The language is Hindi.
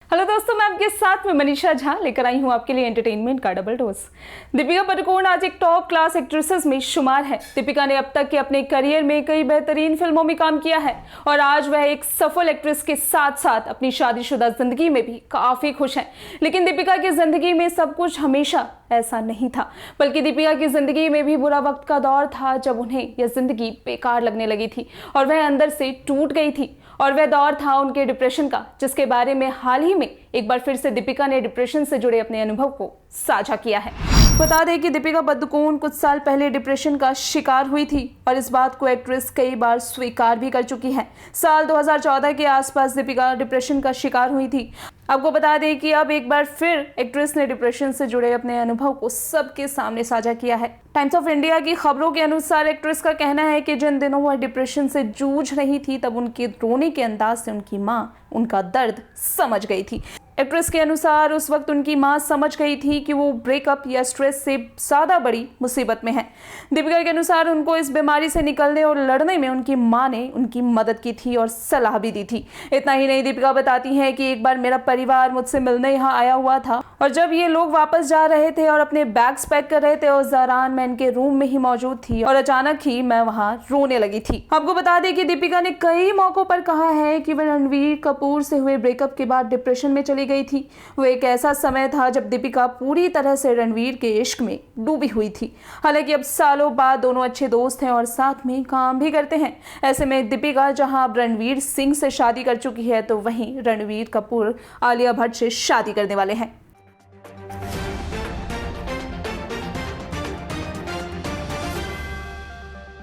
हेलो दोस्तों, मैं आपके साथ में मनीषा झा लेकर आई हूं आपके लिए एंटरटेनमेंट का डबल डोज। दीपिका पादुकोण आज एक टॉप क्लास एक्ट्रेसेस में शुमार है। दीपिका ने अब तक के अपने करियर में कई बेहतरीन फिल्मों में काम किया है और आज वह एक सफल एक्ट्रेस के साथ साथ अपनी शादीशुदा जिंदगी में भी काफी खुश हैं। लेकिन दीपिका की जिंदगी में सब कुछ हमेशा ऐसा नहीं था, बल्कि दीपिका की जिंदगी में भी बुरा वक्त का दौर था जब उन्हें यह जिंदगी बेकार लगने लगी थी और वह अंदर से टूट गई थी। और वह दौर था उनके डिप्रेशन का, जिसके बारे में हाल ही में एक बार फिर से दीपिका ने डिप्रेशन से जुड़े अपने अनुभव को साझा किया है। बता दें कि दीपिका पादुकोण कुछ साल पहले डिप्रेशन का शिकार हुई थी और इस बात को एक्ट्रेस कई बार स्वीकार भी कर चुकी है। साल 2014 के आसपास दीपिका डिप्रेशन का शिकार हुई थी। आपको बता दें कि अब एक बार फिर एक्ट्रेस ने डिप्रेशन से जुड़े अपने अनुभव को सबके सामने साझा किया है। टाइम्स ऑफ इंडिया की खबरों के अनुसार एक्ट्रेस का कहना है कि जिन दिनों वह डिप्रेशन से जूझ रही थी तब उनके रोने के अंदाज से उनकी मां उनका दर्द समझ गई थी। एक्ट्रेस के अनुसार उस वक्त उनकी मां समझ गई थी कि वो ब्रेकअप या स्ट्रेस से ज़्यादा बड़ी मुसीबत में है। दीपिका के अनुसार उनको इस बीमारी से निकलने और लड़ने में उनकी मां ने उनकी मदद की थी और सलाह भी दी थी। इतना ही नहीं, दीपिका बताती हैं कि एक बार मेरा परिवार मुझसे मिलने यहाँ आया हुआ था और जब ये लोग वापस जा रहे थे और अपने बैग्स पैक कर रहे थे उस दौरान मैं इनके रूम में ही मौजूद थी और अचानक ही मैं वहाँ रोने लगी थी। आपको बता दें कि दीपिका ने कई मौकों पर कहा है कि वह रणवीर कपूर से हुए ब्रेकअप के बाद डिप्रेशन में चली गई थी। वो एक ऐसा समय था जब दीपिका पूरी तरह से रणवीर के इश्क में डूबी हुई थी। हालांकि अब सालों बाद दोनों अच्छे दोस्त हैं और साथ में काम भी करते हैं। ऐसे में दीपिका जहां अब रणवीर सिंह से शादी कर चुकी है तो वहीं रणवीर कपूर आलिया भट्ट से शादी करने वाले हैं।